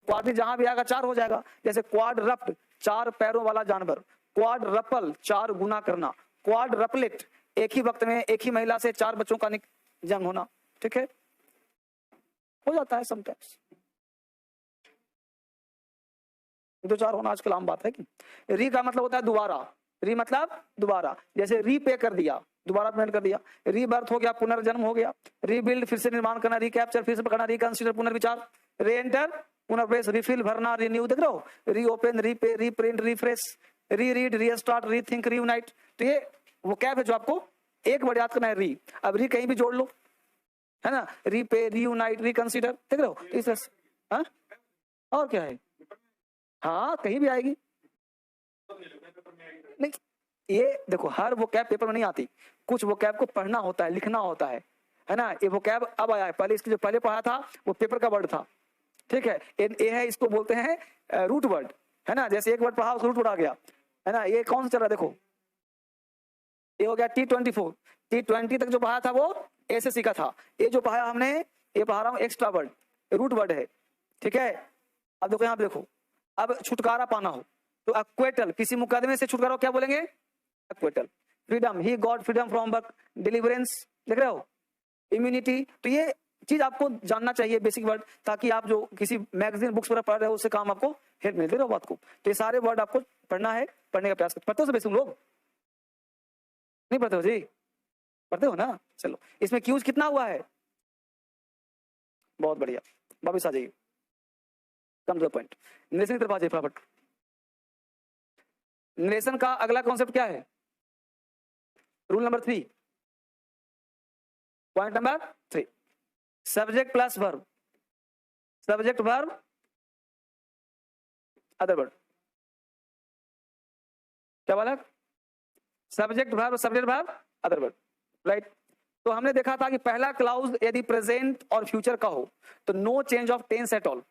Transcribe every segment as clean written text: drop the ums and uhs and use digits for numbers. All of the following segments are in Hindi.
क्वाड्री जहां भी आएगा 4 हो जाएगा। जैसे क्वाड्रप्ट 4 पैरों वाला जानवर, क्वाड्रपल 4 गुना करना, क्वाड्रपलेट एक ही वक्त में एक ही महिला से 4 बच्चों का जन्म होना। ठीक है, हो जाता है समटाइम्स, 2-4 होना आजकल आम बात है कि। री का मतलब होता है दोबारा, री मतलब दोबारा, जैसे रीपे कर दिया, दोबारा पेमेंट कर दिया। रीबर्थ हो गया, पुनर्जन्म हो गया। रीबिल्ड फिर से निर्माण करना, रिकैप्चर फिर से पकड़ना, रिकंसिडर पुनर्विचार, रीएंटर पुनर्प्रवेश, रिफिल भरना, रिन्यू, देख रहे हो, reopen, repay, reprint, refresh, reread, restart, rethink, reunite. तो ये वो कैप है जो आपको एक वर्ड याद करना है, री। अब री कहीं भी जोड़ लो, है ना, रीपे, रीयूनाइट, रिकंसिडर, देख रहे हो इस, हाँ और क्या है, हाँ कहीं भी आएगी। नहीं ये देखो, हर वो कैब पेपर में नहीं आती, कुछ वो कैब को पढ़ना होता है, लिखना होता है ना। ये वो कैब अब आया है, पहले इसकी जो पहले पढ़ा था वो पेपर का वर्ड था। ठीक है, ये है, इसको बोलते हैं रूट वर्ड, है ना। जैसे एक वर्ड पढ़ा उसको रूट वर्ड आ गया, है ना। ये कौन सा चल रहा है, देखो ये हो गया T24, T20 तक जो पढ़ा था वो एसएससी का था। ये जो पढ़ा हमने, ये पढ़ा रहा हूँ एक्स्ट्रा वर्ड, रूट वर्ड है। ठीक है, अब देखो यहाँ पे देखो, अब छुटकारा पाना हो तो एक्वेटल, किसी मुकदमे से छुटकारा क्या बोलेंगे, acquittal. Freedom, he got freedom from work, deliverance, देख रहे हो, इम्यूनिटी। तो ये चीज आपको जानना चाहिए बेसिक वर्ड, ताकि आप जो किसी मैगजीन बुक्स वगैरह पढ़ रहे हो उससे काम आपको हेल्प मिलती रहो बात को। तो ये सारे वर्ड आपको पढ़ना है, पढ़ने का प्रयास करते। पढ़ते हो बेसिक लोग, नहीं पढ़ते हो जी, पढ़ते हो ना, चलो। इसमें क्यूज कितना हुआ है, बहुत बढ़िया, वापिस आ जाइए, come to the point. Narration की तरफ आ जाइए फटाफट। नरेशन का अगला कॉन्सेप्ट क्या है, rule number 3, point number 3, subject plus verb, subject verb other word. क्या बोला, subject verb, subject verb other word, right. तो हमने देखा था कि पहला क्लाउज यदि प्रेजेंट और फ्यूचर का हो तो no change of tense at all.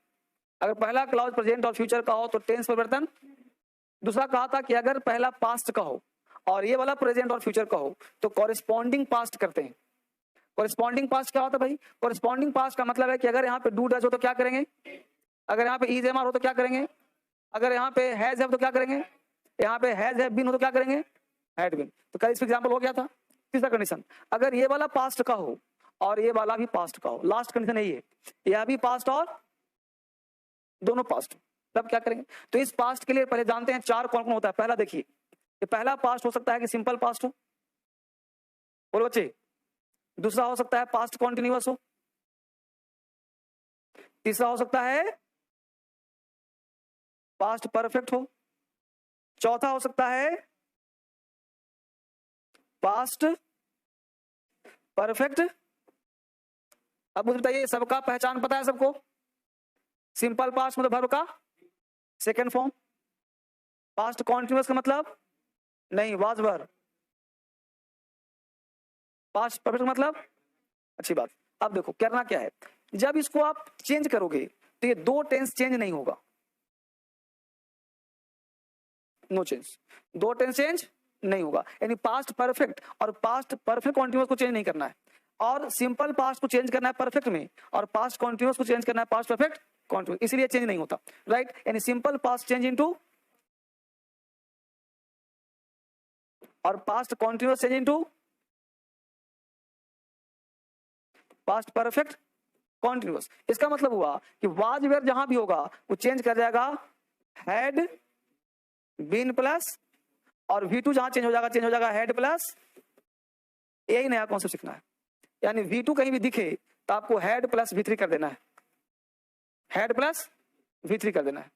अगर पहला क्लाउज प्रेजेंट और फ्यूचर का हो तो टेंस परिवर्तन। दूसरा कहा था कि अगर पहला पास्ट का हो और ये वाला प्रेजेंट और फ्यूचर का हो तो कॉरेस्पॉन्डिंग पास्ट करते हैं। कॉरेस्पॉन्डिंग पास्ट क्या होता है भाई, कॉरेस्पॉन्डिंग पास्ट का मतलब है कि अगर यहाँ पे डू डज हो तो क्या करेंगे, अगर यहाँ पे इज एम आर हो तो क्या करेंगे, अगर यहाँ पे हैज हैव तो क्या करेंगे, यहाँ पे हैज हैव बीन हो तो क्या करेंगे, हैड बीन। तो कल इस एग्जांपल हो गया था। तीसरा कंडीशन, अगर ये वाला पास्ट का हो और ये वाला भी पास्ट का हो, लास्ट कंडीशन यही है, यह भी पास्ट और दोनों पास्ट, तब क्या करेंगे। तो इस पास्ट के लिए पहले जानते हैं 4 कौन कौन होता है। पहला देखिए, ये पहला पास्ट हो सकता है कि सिंपल पास्ट हो, बोलो बच्चे। दूसरा हो सकता है पास्ट कॉन्टिन्यूअस हो, तीसरा हो सकता है पास्ट परफेक्ट हो, चौथा हो सकता है पास्ट परफेक्ट। अब मुझे बताइए, सबका पहचान पता है सबको, सिंपल पास्ट मतलब वर्ब का सेकेंड फॉर्म, पास्ट कॉन्टिन्यूअस का मतलब नहीं वाज वर, पास्ट परफेक्ट मतलब, अच्छी बात। अब देखो करना क्या है, जब इसको आप चेंज करोगे तो ये 2 टेंस चेंज नहीं होगा, नो चेंज, 2 टेंस चेंज नहीं होगा। यानी पास्ट परफेक्ट और पास्ट परफेक्ट कॉन्टिन्यूअस को चेंज नहीं करना है, और सिंपल पास्ट को चेंज करना है परफेक्ट में, और पास्ट कॉन्टिन्यूअस को चेंज करना है पास्ट परफेक्ट कॉन्टिन्यूअस, इसलिए चेंज नहीं होता, राइट। यानी सिंपल पास्ट चेंज इनटू और past continuous change into past perfect continuous. इसका मतलब हुआ कि वाज वेयर जहां भी होगा वो चेंज कर जाएगा हैड बीन प्लस, और V2 जहां चेंज हो जाएगा हैड प्लस। यही नया कॉन्सेप्ट सीखना है, यानी V2 कहीं भी दिखे तो आपको हैड प्लस V3 कर देना है, हैड प्लस V3 कर देना है।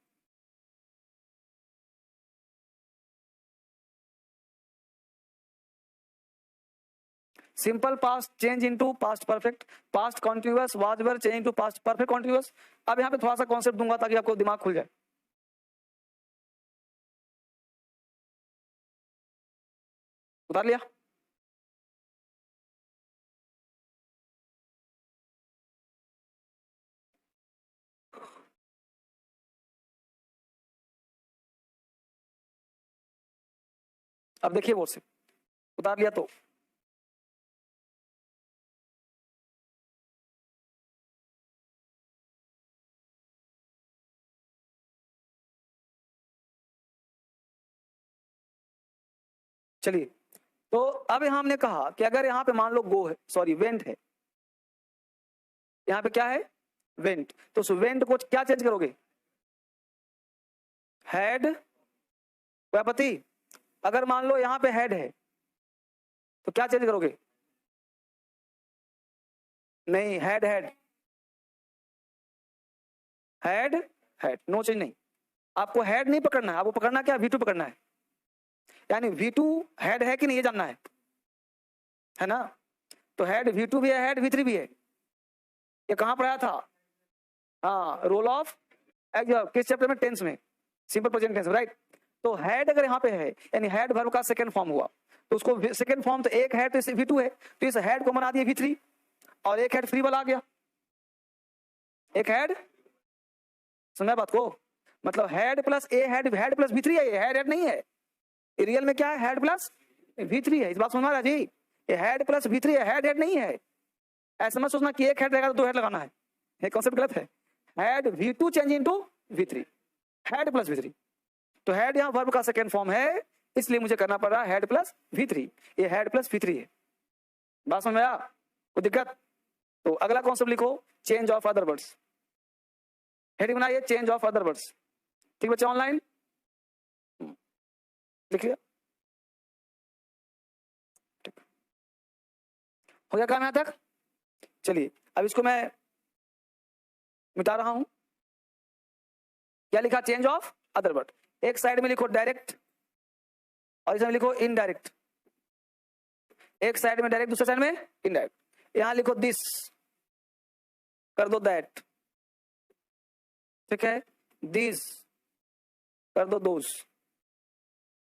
Simple past change into past perfect, past continuous was were change into past perfect continuous. अब यहाँ पे थोड़ा सा कॉन्सेप्ट दूंगा ताकि आपको दिमाग खुल जाए। उतार लिया, अब देखिए बोर्ड से, उतार लिया तो चलिए, तो अब यहां हमने कहा कि अगर यहाँ पे मान लो गो है, सॉरी वेंट है, यहाँ पे क्या है, वेंट, तो उस वेंट को क्या चेंज करोगे, हेड, व्यापति। अगर मान लो यहाँ पे हेड है तो क्या चेंज करोगे, नहीं, head head head head, no change नहीं। आपको हेड नहीं पकड़ना है, आपको पकड़ना क्या, V2 पकड़ना है, यानी V2 हेड है कि नहीं ये जानना है ना। तो हेड V2 भी है, हेड V3 भी है। ये कहां पढ़ाया था, हाँ, रोल ऑफ किस चैप्टर में, टेंस में, सिंपल प्रेजेंट टेंस, राइट। तो हेड अगर यहाँ पे है यानी हेड वर्ब का सेकंड फॉर्म हुआ, तो उसको सेकंड फॉर्म, तो एक हेड तो इस V2 है, तो इस हेड को बना दिया V3 और एक हेड फ्री वाला आ गया, एक हेड, सुना बात को, मतलब हेड प्लस ए हेड, हेड प्लस V3 है, ये हेड हेड नहीं है, रियल में क्या है, हेड प्लस V3 है। इस बात समझ रहा जी, ये हेड प्लस V3 है, हेड हेड नहीं है। ऐसा मत सोचना कि एक हेड रहेगा तो दो हेड लगाना है, ये कॉन्सेप्ट गलत है। Head V2 change into V3, head plus V3, तो हेड यहाँ वर्ब का सेकंड फॉर्म है, इसलिए मुझे करना पड़ रहा है हेड प्लस V3, ये हेड प्लस V3 है। बात समझ में आया, कोई दिक्कत। तो अगला कॉन्सेप्ट लिखो, change of other words, heading बनाइए चेंज ऑफ अदर वर्ड्स। ठीक बच्चा, ऑनलाइन लिख लिया, हो गया काम यहां तक। चलिए अब इसको मैं मिटा रहा हूं, क्या लिखा, चेंज ऑफ अदर वर्ड, एक साइड में लिखो डायरेक्ट और इसमें लिखो इनडायरेक्ट, एक साइड में डायरेक्ट दूसरे साइड में इनडायरेक्ट। यहां लिखो दिस, कर दो दैट, ठीक है, दिस कर दो दोस,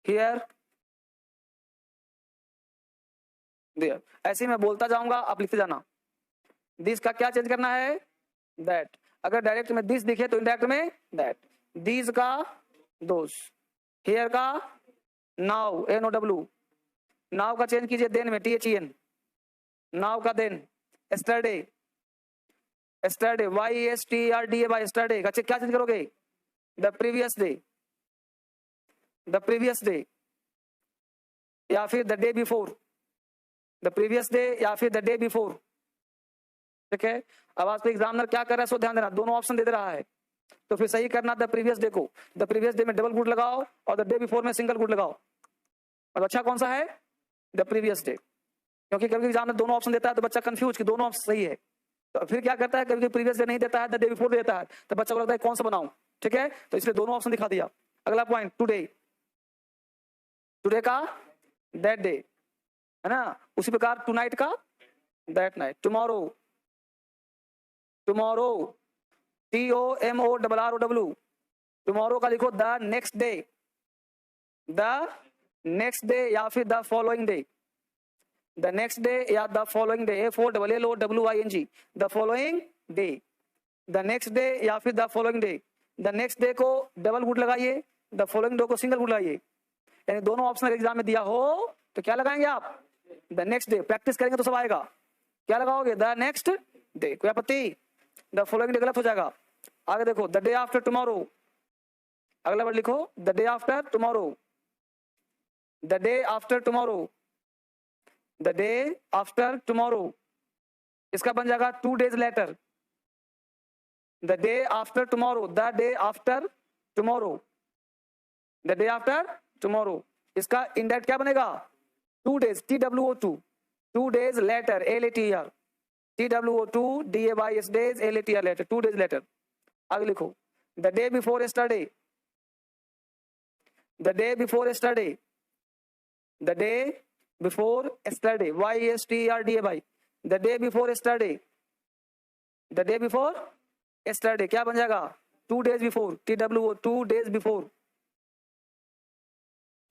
हियर देयर। ऐसे ही मैं बोलता जाऊंगा, आप लिखते जाना। दिस का क्या चेंज करना है, दैट, अगर डायरेक्ट में दिस दिखे तो इनडायरेक्ट में दैट, दिस का दोस, हियर का नाउ, NOW, नाउ का चेंज कीजिए देन में, THEN, नाउ का then, yesterday, yesterday YESTERDAY, yesterday का क्या चेंज करोगे, the previous day, the previous day, या फिर the day before, the previous day या फिर द डे बिफोर, ठीक है। अब आज पे एग्जामिनर क्या कर रहा है, सो ध्यान देना, दोनों ऑप्शन दे रहा है, तो फिर सही करना द प्रीवियस डे को, द प्रीवियस डे में डबल गुड लगाओ और द डे बिफोर में सिंगल गुड लगाओ। अब अच्छा कौन सा है, द प्रीवियस डे, क्योंकि कभी एग्जामिनर दोनों ऑप्शन देता है तो बच्चा कंफ्यूज कि दोनों ऑप्शन सही है, तो फिर क्या करता है, कभी प्रीवियस डे नहीं देता है, द डे बिफोर देता है, तो बच्चा को लगता है कौन सा बनाऊं, ठीक है, तो इसलिए दोनों ऑप्शन दिखा दिया। अगला पॉइंट, टुडे, टुडे का दैट डे, है ना, उसी प्रकार टू नाइट का that night, tomorrow, tomorrow TOMORROW, tomorrow का लिखो the next day, the next day या फिर the following day, the next day या the following day, FOLLOWING, the following day, the next day या फिर the following day. The next day को डबल गुड लगाइए, द फॉलोइंग डे को सिंगल गुड लगाइए, यानी दोनों ऑप्शन एग्जाम में दिया हो तो क्या लगाएंगे आप, द नेक्स्ट डे, प्रैक्टिस करेंगे तो सब आएगा, क्या लगाओगे, द नेक्स्ट डे, कोई आपत्ति, द फॉलोइंग डे गलत हो जाएगा। आगे देखो, द डे आफ्टर टुमारो, अगला वर्ड लिखो the day after tomorrow, the day after tomorrow, the day after tomorrow, इसका बन जाएगा 2 days later, the day after tomorrow, the day after tomorrow, the day after tomorrow, इसका इंडायरेक्ट क्या बनेगा, 2 days, TWO2, 2 days later, LATER, TWO2 DAYS days, LATER later, 2 days later। आगे लिखो, the day before yesterday, the day before yesterday, the day before yesterday, YESTERDAY, the day before yesterday, the day before yesterday क्या बन जाएगा, 2 days before, TWO 2 days before,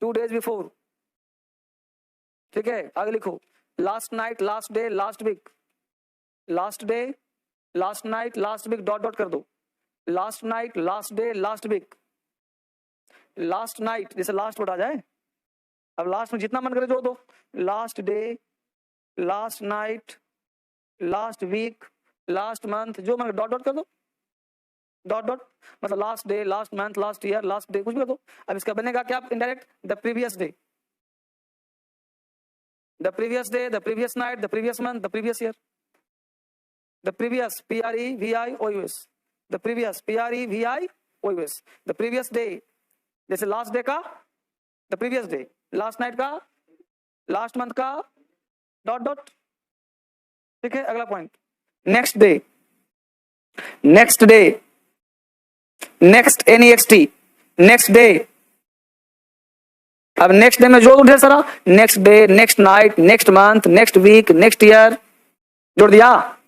2 days before, ठीक है। आगे लिखो, last night, last day, last week, last day, last night, last week, dot dot कर दो, last night, last day, last week, last night जैसे लास्ट वर्ड आ जाए, अब लास्ट में जितना मन करे जोड़ दो, last day, last night, last week, last month, जो मन डॉट डॉट कर दो, डॉट डॉट, मतलब last day, last month, last year, last day, कुछ भी कर दो। अब इसका बनेगा क्या, indirect, the previous day, the previous day, the previous night, the previous month, the previous year. The previous, Previous, the previous, Previous, the previous day, जैसे last day का the previous day, last night का, last month का, dot dot. ठीक है, अगला point, next day, next day, next next next day. अब नेक्स्ट डे में जोड़ दो ढेर सारा, next day, next night, next month, next week, next year, जोड़ दिया,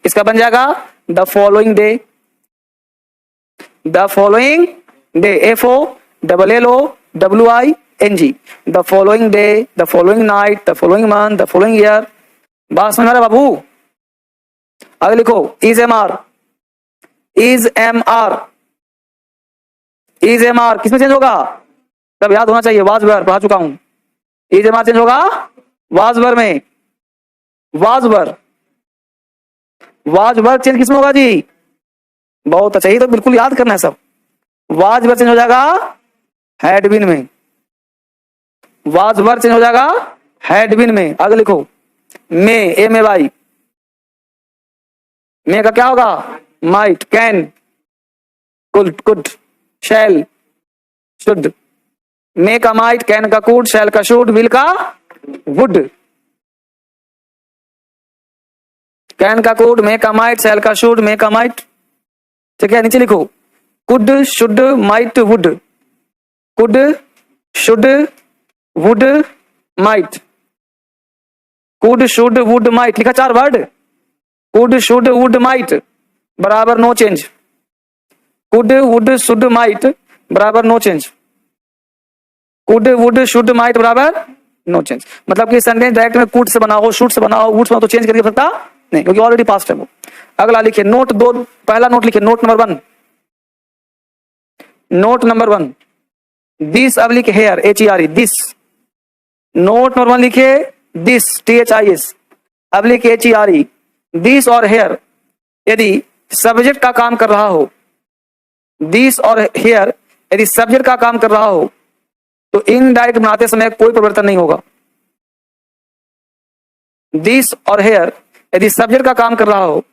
इसका बन जाएगा the following day, the following day, FOLLOWING, the following day, the following night, the following month, the following year. बात समझ में आ रहा बाबू? आगे लिखो, is am are, is am are, is am are किसमें चेंज होगा? तब याद होना चाहिए, वाज वेयर पढ़ा चुका हूं. इज एम आर चेंज होगा वाज वेयर में, was were, was were change किसमें होगा जी? बहुत अच्छा, ये तो बिल्कुल याद करना है सब. वाज वेयर चेंज हो जाएगा हैड बीन में, वाज वेयर चेंज हो जाएगा हैड बीन में. आगे लिखो, मे, MAY, मे का क्या होगा? Might, can, could, shall, should. May का माइट, कैन का कुड, शैल का शुड, विल का वुड. कैन का कुड, मे का माइट, शैल का शुड, मे का माइट. ठीक है, नीचे लिखो, could, should, might, would, could, should, would, might. Could, should, would, might लिखा, 4 word. Could, should, would, might बराबर no change. Could, would, should, might बराबर no change. Could, would, should, might बराबर नो चेंज. मतलब कि सेंटेंस डायरेक्ट में कुड से बनाओ, शुड से बनाओ, वुड से बनाओ, तो चेंज करके सकता नहीं, क्योंकि ऑलरेडी पास्ट है वो. अगला लिखिए, नोट 2, पहला नोट लिखिए, note number 1, note number 1, this. अब लिखे here, HERE, this. Note number 1 लिखिए दिस, THIS. अब लिखिए HERE, दिस और हेयर यदि सब्जेक्ट का काम कर रहा हो, दिस और हेयर यदि सब्जेक्ट का काम कर रहा हो तो इनडायरेक्ट बनाते समय कोई परिवर्तन नहीं होगा. दिस और हेयर यदि सब्जेक्ट का काम कर रहा हो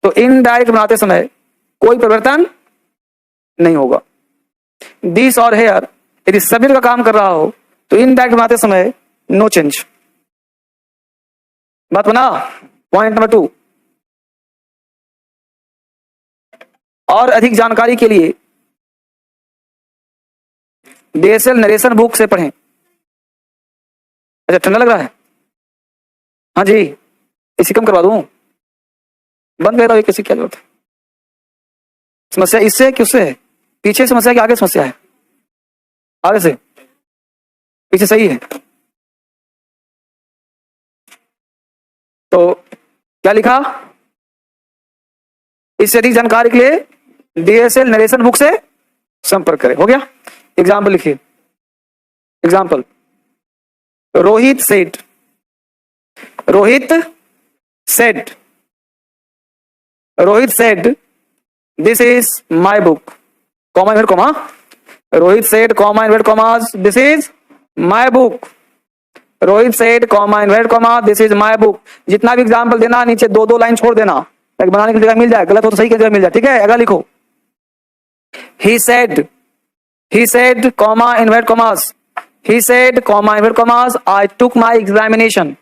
तो इनडायरेक्ट बनाते समय कोई परिवर्तन नहीं होगा. दिस और हेयर यदि सब्जेक्ट का काम कर रहा हो तो इनडायरेक्ट बनाते समय नो चेंज. बात बना? Point number 2. और अधिक जानकारी के लिए DSL नरेशन बुक से पढ़ें. अच्छा, ठंडा लग रहा है? हाँ जी, इसी कम करवा दूं, बंद कर रहा हूं, किसी क्या जरूरत है? समस्या इससे है कि उससे है? पीछे समस्या है कि आगे समस्या है? आगे से, पीछे सही है. तो क्या लिखा? इससे अधिक जानकारी के लिए DSL नरेशन बुक से संपर्क करें. हो गया? एग्जाम्पल लिखिए. Example, Rohit said, Rohit said, Rohit said this is my book, comma invert comma. Rohit said, comma invert commas, this is my book. Rohit said, comma invert comma, this is my book. जितना भी एग्जाम्पल देना नीचे 2-2 लाइन छोड़ देना, बनाने की जगह मिल जाए, गलत हो तो सही की जगह मिल जाए. ठीक है, अगला लिखो, he said, comma, invert commas. He said, comma, invert commas, I took my examination.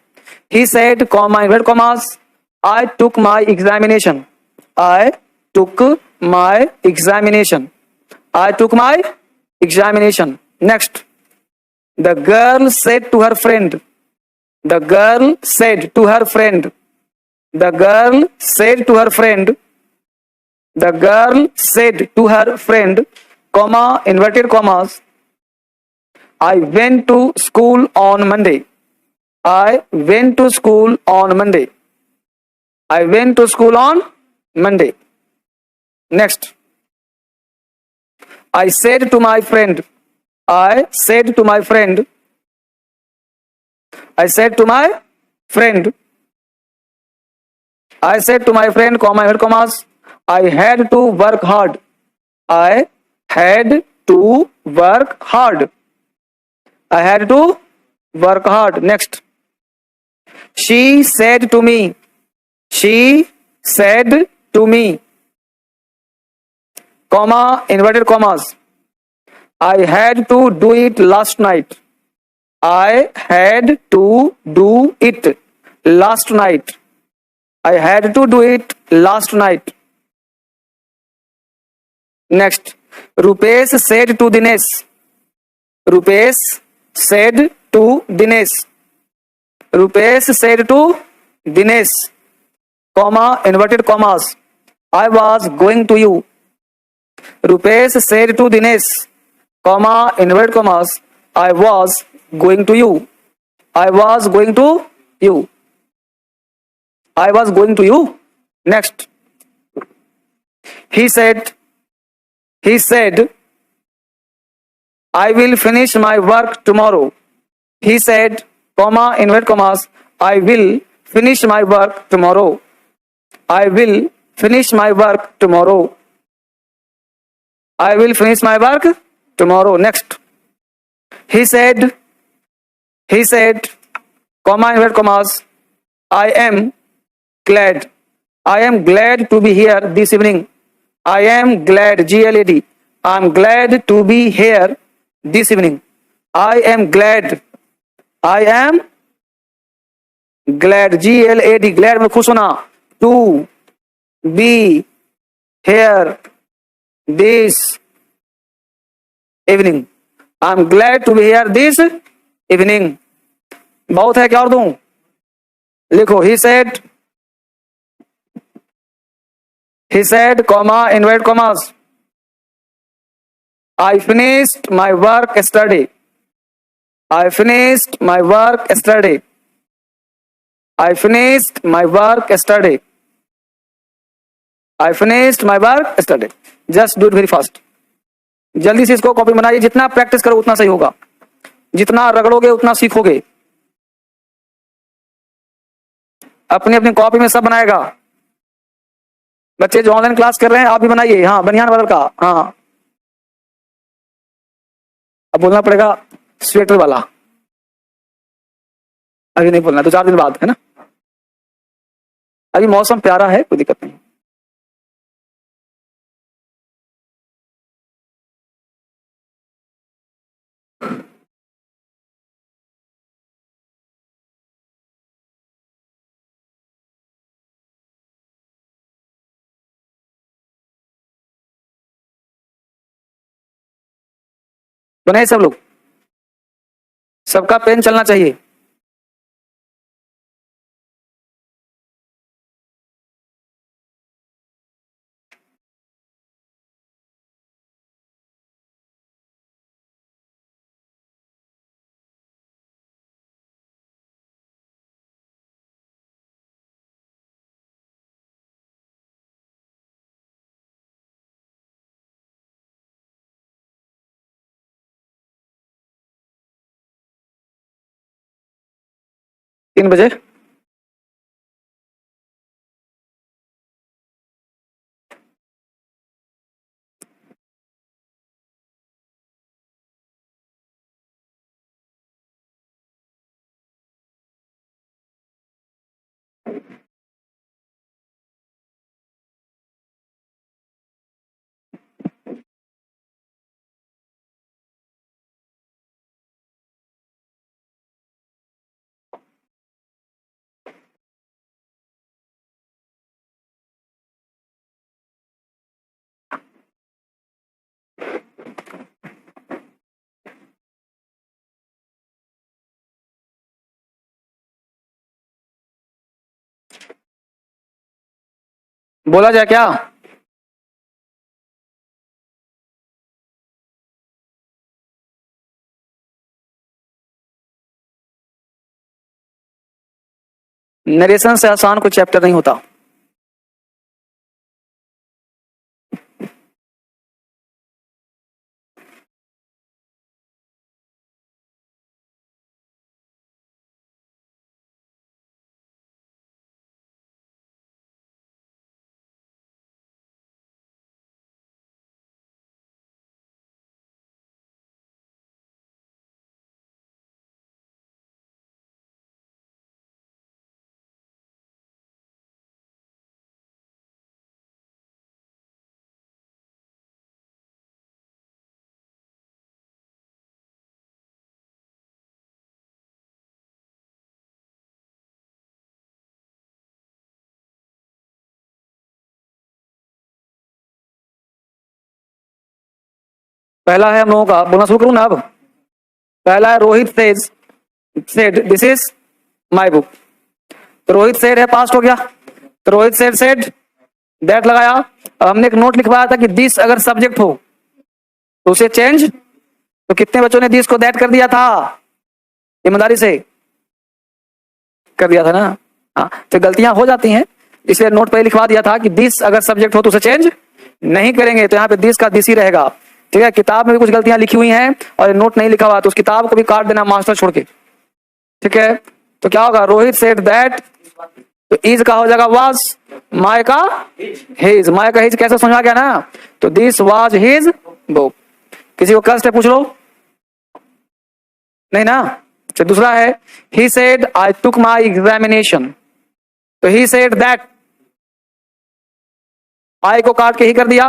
He said, comma, invert commas, I took my examination. I took my examination. I took my examination. Next. The girl said to her friend. The girl said to her friend. The girl said to her friend. The girl said to her friend, comma, inverted commas, I went to school on Monday. I went to school on Monday. I went to school on Monday. Next. I said to my friend. I said to my friend. I said to my friend. I said to my friend, comma, inverted commas, I had to work hard. I had to work hard. I had to work hard. Next. She said to me. She said to me. Comma, inverted commas. I had to do it last night. I had to do it last night. I had to do it last night. Next. Rupesh said to Dinesh. Rupesh said to Dinesh. Rupesh said to Dinesh, comma, inverted commas. I was going to you. Rupesh said to Dinesh, comma, inverted commas. I was going to you. I was going to you. I was going to you. Next. He said, I will finish my work tomorrow. He said, comma, inverted commas, I will finish my work tomorrow. I will finish my work tomorrow. I will finish my work tomorrow. Next. He said, comma, inverted commas, I am glad. I am glad to be here this evening. I am glad, G-L-A-D. I am glad to be here this evening. I am glad. I am glad, G-L-A-D. Glad में खुश होना. To be here this evening. I am glad to be here this evening. बहुत है, क्या और दूं? लिखो. He said, comma, inverted commas, I finished my work yesterday. I finished my work yesterday. I finished my work yesterday. I finished my work yesterday. Just do it very fast. जल्दी से इसको कॉपी बनाइए. जितना प्रैक्टिस करो उतना सही होगा. जितना रगड़ोगे उतना सीखोगे. अपनी अपनी कॉपी में सब बनाएगा. बच्चे जो ऑनलाइन क्लास कर रहे हैं आप भी बनाइए. हाँ, बनियान वाला का. हाँ, अब बोलना पड़ेगा स्वेटर वाला. अभी नहीं बोलना, 2-4 दिन बाद, है ना. अभी मौसम प्यारा है, कोई दिक्कत नहीं. बनाए सब लोग. सबका पेन चलना चाहिए. तीन बजे बोला जाए क्या? नरेशन से आसान कोई चैप्टर नहीं होता. पहला है हम लोगों का, बोलना शुरू करूं ना अब। पहला है Rohit said this is my book. तो रोहित सेड है, पास्ट हो गया। तो रोहित सेड दैट लगाया। अब हमने एक नोट लिखवाया था कि दिस अगर सब्जेक्ट हो तो उसे चेंज। तो कितने बच्चों ने दिस को दैट कर दिया था? ईमानदारी से कर दिया था ना। हाँ, तो गलतियां हो जाती हैं, इसलिए नोट पे लिखवा दिया था कि दिस अगर सब्जेक्ट हो तो उसे चेंज नहीं करेंगे। तो यहाँ पे दिस का दिस ही रहेगा। ठीक है, किताब में भी कुछ गलतियां लिखी हुई हैं और नोट नहीं लिखा हुआ, तो उस किताब को भी काट देना मास्टर छोड़ के। ठीक है, तो क्या होगा? रोहित सेड दैट, तो इज का हो जाएगा वाज, माय का हिज। माय का हिज कैसे समझा गया ना? तो दिस वाज हिज बुक। किसी को कष्ट है पूछ लो? नहीं ना। अच्छा, दूसरा है he said I took my examination. तो ही सेड दैट, आई को काट के ही कर दिया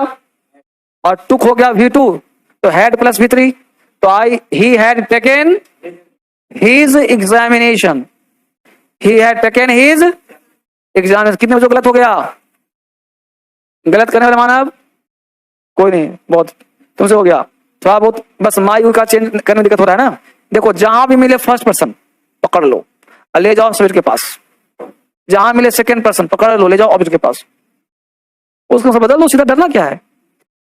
और टुक हो गया V2, तो हैड प्लस V3। तो I he had taken his examination, he had taken his examination. कितने बच्चों गलत हो गया? गलत करने वाले मानव कोई नहीं, बहुत तुमसे हो गया थोड़ा बहुत, बस माई का चेंज करने में दिक्कत हो रहा है ना। देखो, जहां भी मिले फर्स्ट पर्सन पकड़ लो और ले जाओ सब्जेक्ट के पास, जहां मिले सेकंड पर्सन पकड़ लो ले जाओ ऑब्जेक्ट के पास, उसको सब बदल लो, सीधा डरना क्या है।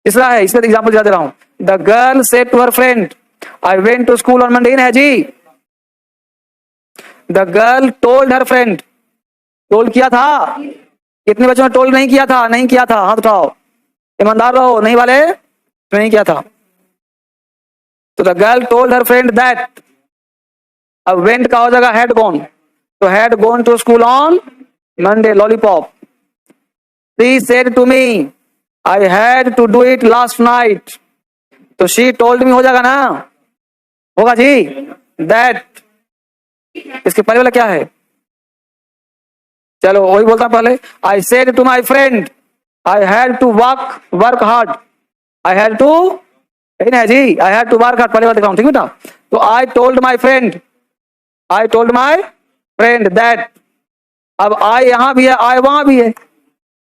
तीसरा है, इसमें एग्जाम्पल दिला दे रहा हूं। The girl said to her friend I went to school on Monday इन है जी। The girl told her friend, told किया था? कितने बच्चों ने टोल्ड नहीं किया था? नहीं किया था, हाथ उठाओ, ईमानदार रहो, नहीं वाले नहीं किया था। तो the girl told her friend that, अब वेंट का हो जाएगा हैड गॉन, तो had gone to school on Monday, lollipop. She said to me I had to do it last night, तो शी टोल्ड मी हो जाएगा ना, होगा जी दैट। इसके पहले वाला क्या है? चलो वही बोलता पहले, I said to my friend I had to work hard, I had to है जी, I had to work hard, पहले बात दिखाऊं, ठीक बेटा। तो I told my friend, I told my friend that, अब आई यहां भी है, आई वहां भी है,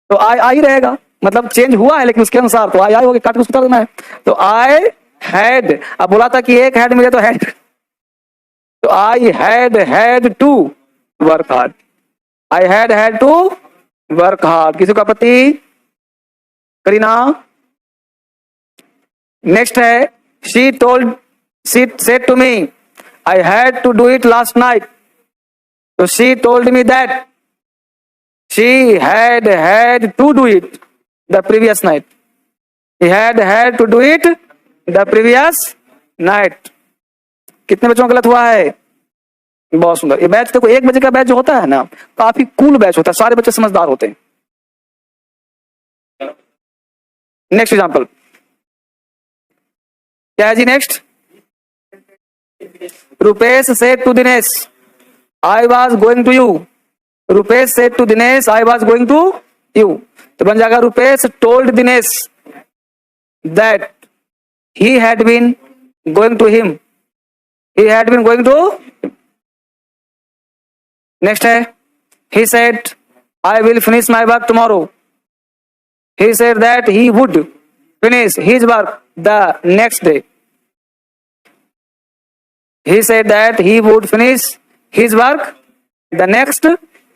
तो आई रहेगा, मतलब चेंज हुआ है लेकिन उसके अनुसार, तो आई होगी, काट के उसको उतार देना है। तो आई हैड, अब बोला था कि एक हैड मिले तो हैड, तो I had to work hard, I had to work hard. किसी का आपत्ति? करीना। नेक्स्ट है she said to me I had to do it last night, तो she told me that she had to do it the previous night, he had to do it the previous night। कितने बच्चों का गलत हुआ है? बहुत सुंदर। ये बैच देखो, एक बजे का बैच जो होता है ना, काफी कूल बैच होता है, सारे बच्चे समझदार होते हैं। नेक्स्ट एग्जांपल क्या है जी? Next, Rupesh said to Dinesh I was going to you, Rupesh said to Dinesh I was going to you, तो बन जाएगा Rupesh told Dinesh that he had been going to him, he had been going to. Next है he said I will finish my work tomorrow, he said that he would finish his work the next day, he said that he would finish his work the next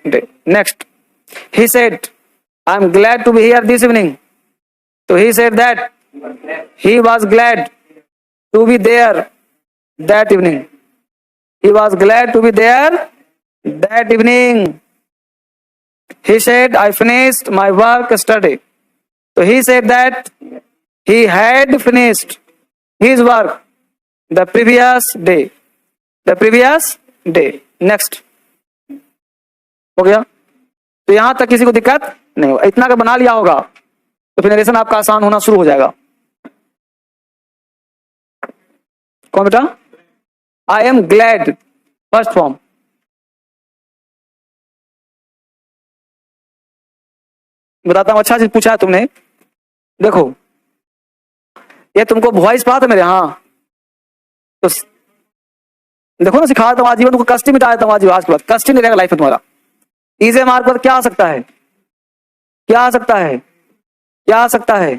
day। Next, he said I'm glad to be here this evening, so he said that he was glad to be there that evening, he was glad to be there that evening। He said I finished my work yesterday, so he said that he had finished his work the previous day, the previous day। Next हो गया, तो यहां तक किसी को दिक्कत नहीं हो, इतना का बना लिया होगा तो फिर नरेशन आपका आसान होना शुरू हो जाएगा। कौन बेटा? I am glad, first form. बताता हूं, अच्छा चीज पूछा है तुमने। देखो ये तुमको वॉइस पाता है मेरे, हाँ तो देखो ना, सिखा देता हूँ आजीवन, तुमको कष्ट मिटा देता हूँ आजीवन, आज के बाद कष्ट नहीं रहेगा लाइफ में तुम्हारा। इजी मार्क पर क्या आ सकता है? क्या आ सकता है? क्या आ सकता है?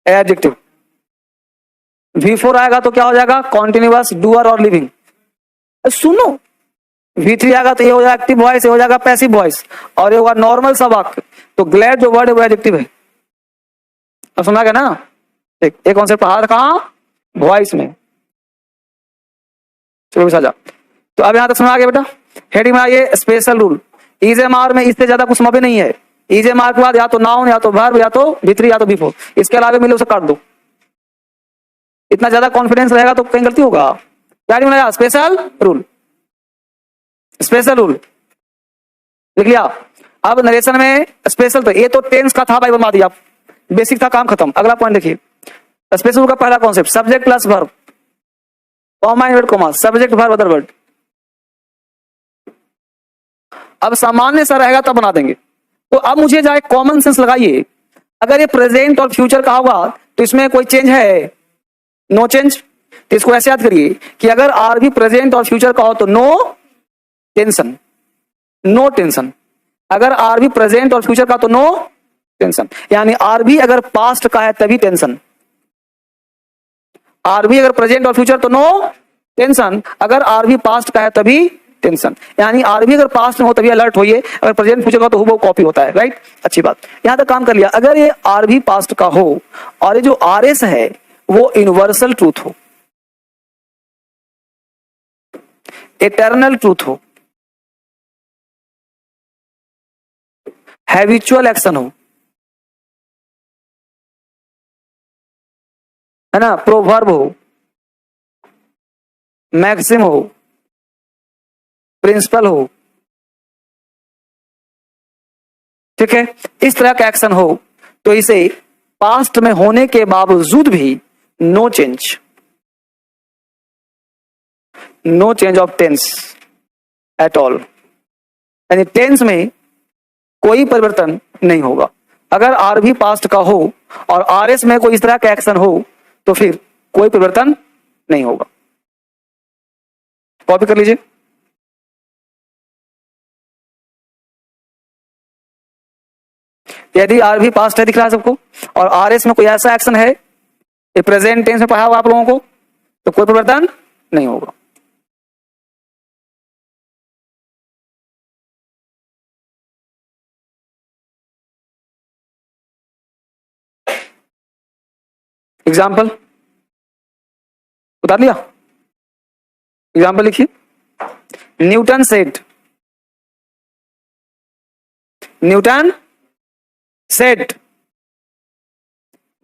एडजेक्टिव। V4 आएगा तो क्या हो जाएगा, कॉन्टिन्यूअस, डूअर और लिविंग। सुनो, V3 आएगा तो ये हो जाएगा एक्टिव वॉइस, ये हो जाएगा पैसिव वॉइस, और ये होगा नॉर्मल सा वाक्य। तो ग्लैड जो वर्ड है वो एडजेक्टिव है। अब सुना गया ना, एक एक कॉन्सेप्ट पढ़ा था कहां, वॉइस में। चलो समझा। तो अब यहां तक समझ आ गया बेटा। हेडिंग में आइए, स्पेशल रूल। EJMR में इससे ज्यादा कुछ मबे नहीं है। EJMR के बाद या तो नाउन, या तो वर्ब, या तो V3, या तो V4, इसके अलावा मिले उसे काट दो। इतना ज्यादा कॉन्फिडेंस रहेगा तो कहीं गलती होगा। क्या नहीं बनाया, स्पेशल रूल, स्पेशल रूल लिख लिया। अब नरेशन में स्पेशल, तो ये तो टेंस का था भाई, बता दिया, बेसिक था, काम खत्म। अगला पॉइंट देखिए, स्पेशल रूल का पहला concept, subject plus verb, comma invert comma, subject verb other word. अब सामान्य सा रहेगा तब बना देंगे। तो अब मुझे जाए कॉमन सेंस लगाइए, अगर ये प्रेजेंट और फ्यूचर का होगा तो इसमें कोई चेंज है, नो चेंज। तो इसको ऐसे याद करिए कि अगर आर भी प्रेजेंट और फ्यूचर का हो तो नो टेंशन, नो टेंशन। अगर आर भी प्रेजेंट और फ्यूचर का तो नो टेंशन। यानी आर भी अगर पास्ट का है तभी टेंशन, आर भी अगर प्रेजेंट और फ्यूचर तो नो टेंशन, अगर आर भी पास्ट का है तभी टेंशन। यानी आर भी अगर पास्ट में हो तभी अलर्ट होइए, अगर प्रेजेंट फ्यूचर का तो वो कॉपी होता है, राइट। अच्छी बात, यहां तक काम कर लिया। अगर ये आर भी पास्ट का हो और ये जो आर एस है वो यूनिवर्सल ट्रूथ हो, इटर्नल ट्रूथ हो, हैबिचुअल एक्शन हो, है ना, प्रोवर्ब हो, मैक्सिम हो, प्रिंसिपल हो, ठीक है, इस तरह का एक्शन हो, तो इसे पास्ट में होने के बावजूद भी no change, no change of tense at all, यानी टेंस में कोई परिवर्तन नहीं होगा। अगर आर भी पास्ट का हो और आर एस में कोई इस तरह का एक्शन हो तो फिर कोई परिवर्तन नहीं होगा। कॉपी कर लीजिए। यदि आर भी पास्ट है, दिख रहा है सबको, और आर एस में कोई ऐसा एक्शन है, ये प्रेजेंट टेंस में पढ़ा हुआ आप लोगों को, तो कोई परिवर्तन नहीं होगा। एग्जाम्पल उतार लिया, एग्जाम्पल लिखिए। Newton said, Newton said,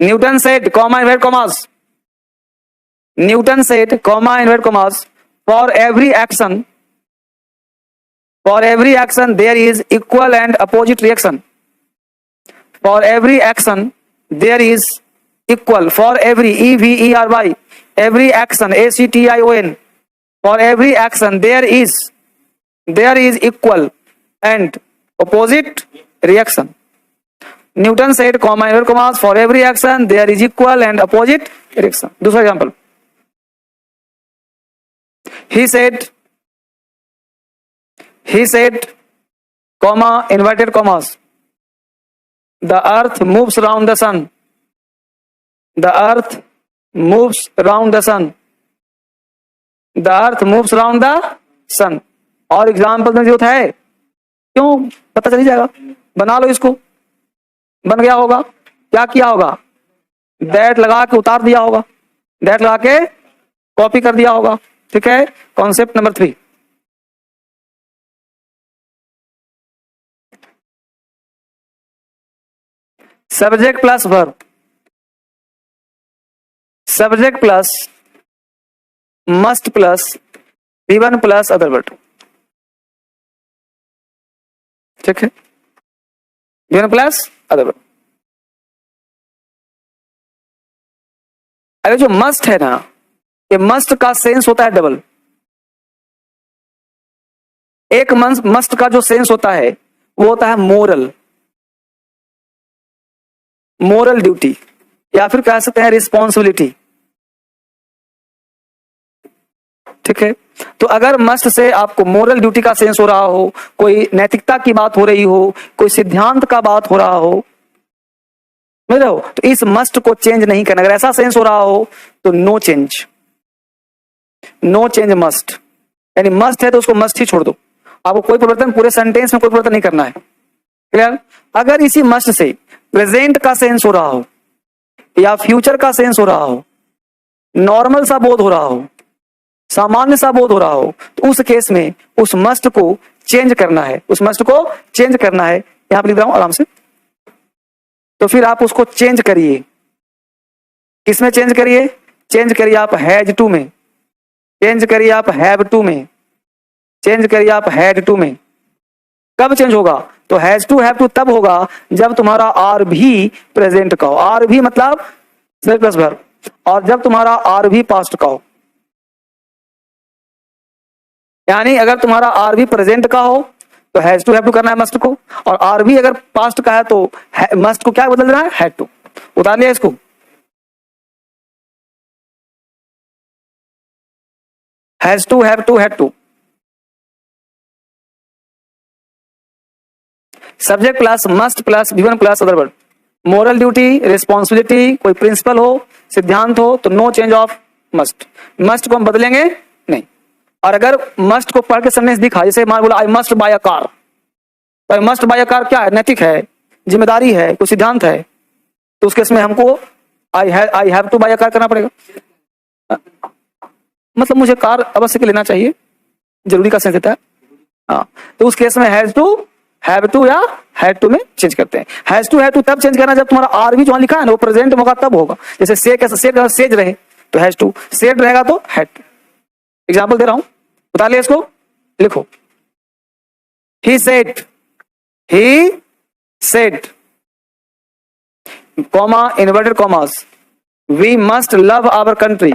Newton said, comma invert commas, Newton said, comma invert commas, for every action, for every action there is equal and opposite reaction, for every action there is equal, for every EVERY, every action ACTION, for every action there is equal and opposite reaction. Newton said, comma inverted commas, for every action there is equal and opposite reaction. दूसरा example, he said, comma inverted commas, the earth moves around the sun, the earth moves around the sun, the earth moves around the sun. और एग्जाम्पल में जरूरत है क्यों, पता चल जाएगा, बना लो इसको, बन गया होगा। क्या किया होगा, दैट लगा के उतार दिया होगा, दैट लगा के कॉपी कर दिया होगा, ठीक है। Concept number 3, subject plus verb, subject plus must plus V1 plus other word, ठीक है, V1 प्लस अदर वर्ड। अरे जो मस्ट है ना, ये मस्ट का सेंस होता है डबल। एक मस्ट का जो सेंस होता है वो होता है मोरल, मोरल ड्यूटी, या फिर कह सकते हैं रिस्पॉन्सिबिलिटी, ठीक है। तो अगर मस्ट से आपको मोरल ड्यूटी का सेंस हो रहा हो, कोई नैतिकता की बात हो रही हो, कोई सिद्धांत का बात हो रहा हो, समझ रहे हो? तो इस मस्ट को चेंज नहीं करना। अगर ऐसा सेंस हो रहा हो तो no change, no change must, यानी मस्ट है तो उसको मस्ट ही छोड़ दो। आपको कोई परिवर्तन पूरे सेंटेंस में कोई परिवर्तन नहीं करना है। क्लियर? अगर इसी मस्ट से प्रेजेंट का सेंस हो रहा हो या फ्यूचर का सेंस हो रहा हो, नॉर्मल सा बोध हो रहा हो, सामान्य सा बोध हो रहा हो, तो उस केस में उस मस्ट को चेंज करना है, उस मस्ट को चेंज करना है। यहां पर लिख रहा हूं आराम से। तो फिर आप उसको चेंज करिए। किसमें चेंज करिए? चेंज करिए आप हैज टू में, चेंज करिए आप हैव टू में, चेंज करिए आप हैड टू में। कब चेंज होगा? तो हैज टू हैव टू तब होगा जब तुम्हारा आर भी प्रेजेंट का हो। आर भी मतलब प्लस वर्ब, और जब तुम्हारा आर भी पास्ट का हो। यानी अगर तुम्हारा आर भी प्रेजेंट का हो तो हैज टू हैव टू करना है मस्ट को, और आर भी अगर पास्ट का है तो मस्ट को क्या बदल रहा है? Had to. उतार लिया इसको। Has to have to had to. Subject plus must plus given plus other word. Moral duty, responsibility, कोई प्रिंसिपल हो, सिद्धांत हो, तो no change of must. Must को हम बदलेंगे नहीं। और अगर मस्ट को पढ़ के सेंटेंस दिखा, जैसे मान बोला I must buy a car, तो I must buy a car क्या है? नैतिक है, जिम्मेदारी है, कोई सिद्धांत है। तो उसके इसमें हमको I have to buy a car करना पड़ेगा। मतलब मुझे कार अवश्य के लेना चाहिए, जरूरी का सेंस देता है। हाँ, तो उस केस में हैज टू हैव टू या हैड टू में चेंज करते हैं। हैज टू हैव टू तब चेंज करना जब तुम्हारा आर भी जो लिखा है ना वो प्रेजेंट होगा, तब होगा। जैसे से कैसे सेज रहे तो हैज टू, सेड रहेगा तो हैड टू। एग्जांपल दे रहा हूं, बता लिया इसको, लिखो। He said, he said, comma inverted commas, we must love our country,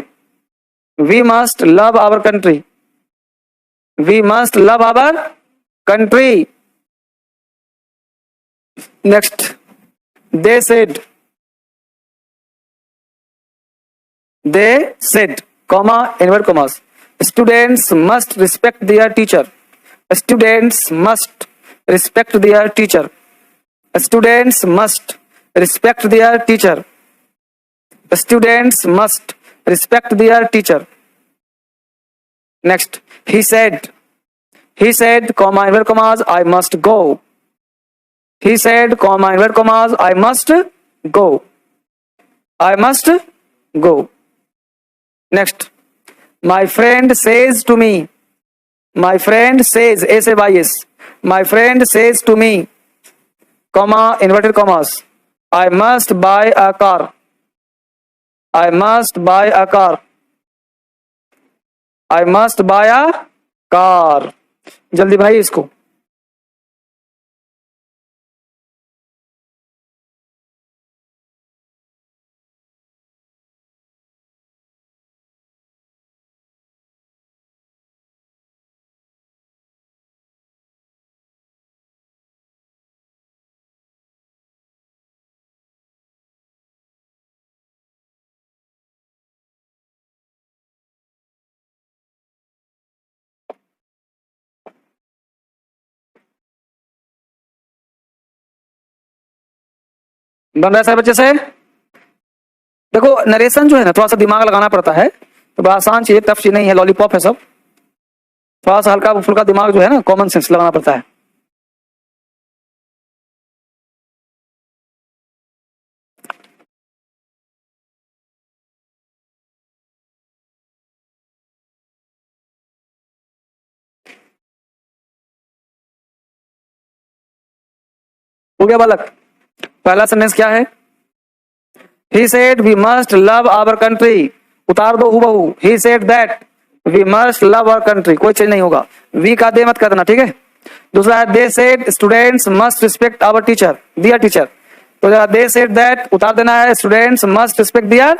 we must love our country, we must love our country. Next, they said, comma, inverted commas, students must respect their teacher. Students must respect their teacher. Students must respect their teacher. Students must respect their teacher. Next, he said, comma, inverted commas, I must go. He said, comma, inverted commas, I must go. I must go. Next, my friend says to me. My friend says, S-A-Y-S. My friend says to me, comma, inverted commas, I must buy a car. I must buy a car. I must buy a car. जल्दी भाई इसको। बन रहा है सर बच्चे से? देखो नरेशन जो है ना थोड़ा सा दिमाग लगाना पड़ता है, तो बड़ा आसान चीज, टफ चीज नहीं है, लॉलीपॉप है सब। थोड़ा सा हल्का फुल्का दिमाग जो है ना, कॉमन सेंस लगाना पड़ता है। हो गया बालक? पहला सेंटेंस क्या है? He said we must love our country. उतार दो हूबहू। He said that we must love our country. कोई चेंज नहीं होगा, वी का दे मत कर देना, ठीक है। दूसरा है they said students must respect our teacher, their teacher। तो they said that उतार देना है students must respect their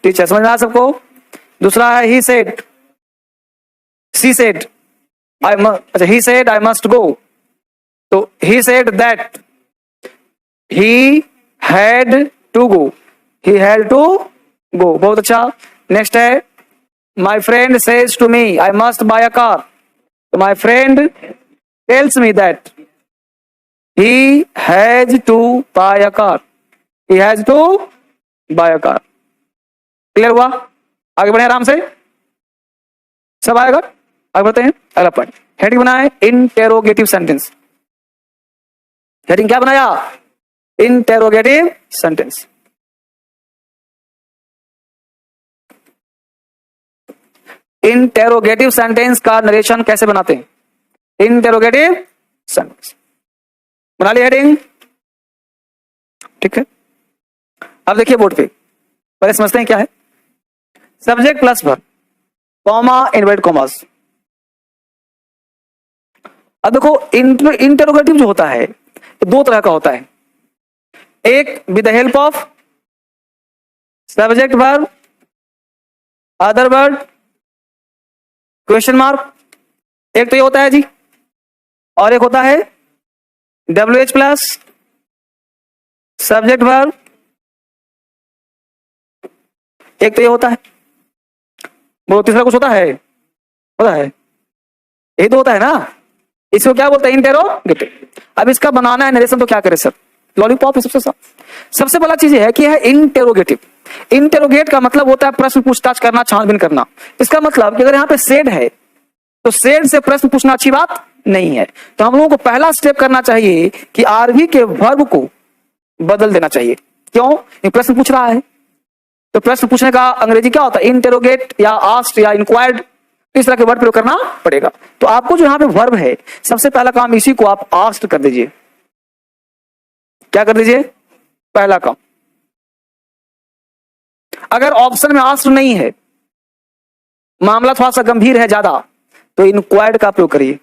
teacher। समझ में आ सबको? दूसरा है he said, she said, अच्छा he said I must go, तो he said that he had to go, he had to go। बहुत अच्छा। नेक्स्ट है my friend says to me I must buy a car, तो my friend tells me that he has to buy a car, he has to buy a car. Clear हुआ? आगे बढ़े आराम से, सब आएगा। आगे बढ़ते हैं, अगला पॉइंट। हेडिंग बनाए इंटेरोगेटिव सेंटेंस। हेडिंग क्या बनाया? Interrogative sentence. इंटेरोगेटिव सेंटेंस का नरेशन कैसे बनाते हैं? इंटेरोगेटिव सेंटेंस बना ली हेडिंग, ठीक है। अब देखिए बोर्ड पे, पहले समझते हैं क्या है। Subject plus verb, comma, inverted commas. अब देखो इंटेरोगेटिव जो होता है दो तरह का होता है, एक with the help of subject verb, other word, question mark. एक तो ये होता है जी, और एक होता है WH प्लस सब्जेक्ट वर्ब। एक तो ये होता है, वो तीसरा कुछ होता है, यही तो होता है ना। इसको क्या बोलते हैं? इंटेरोगेटिव। अब इसका बनाना है नरेशन, तो क्या करे सर? लॉलीपॉप है सबसे पहला चीज है कि है इंटेरोगेटिव। इंटेरोगेट का मतलब होता है प्रश्न पूछताछ करना, छानबीन करना। इसका मतलब कि अगर यहाँ पे सेड है तो सेड से प्रश्न पूछना अच्छी बात नहीं है। तो हम लोगों को पहला स्टेप करना चाहिए कि आरवी के वर्ब को बदल देना चाहिए। क्यों? ये प्रश्न पूछ रहा है, तो प्रश्न पूछने का अंग्रेजी क्या होता है? इंटेरोगेट या आस्क्ड या इंक्वायर्ड, इस तरह के वर्ड प्रयोग करना पड़ेगा। तो आपको जो यहाँ पे वर्ब है, सबसे पहला काम इसी को आप आस्क्ड कर दीजिए। क्या कर दीजिए? पहला काम। अगर ऑप्शन में आस्क्ड नहीं है, मामला थोड़ा सा गंभीर है ज्यादा, तो इंक्वायर्ड का प्रयोग करिए।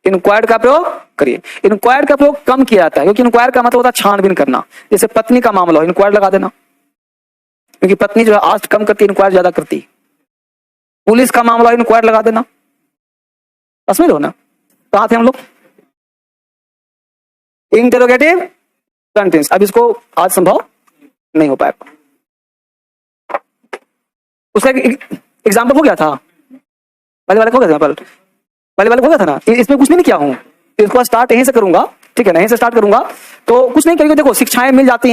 इंक्वायर्ड का प्रयोग करिए। इंक्वायर्ड का प्रयोग कम किया जाता है, क्योंकि इंक्वायर का मतलब होता है छानबीन करना। जैसे पत्नी का मामला हो, इंक्वायर्ड लगा देना, क्योंकि पत्नी जो है आस्क्ड कम करती है, इंक्वायर ज्यादा करती। पुलिस का मामला, इंक्वायर लगा देना। समझ लो ना कहां थे हम लोग? Interrogative sentence. अब इसको आज संभव नहीं हो पाएगा। उसका एग्जाम्पल हो गया था, पहले वाले को हो गया था, पहले वाले को हो गया था ना। इसमें कुछ नहीं किया हूं, इसको स्टार्ट यहीं से करूंगा, ठीक है ना? यहीं से स्टार्ट करूंगा। तो कुछ नहीं करेंगे, देखो शिक्षाएं मिल जाती हैं।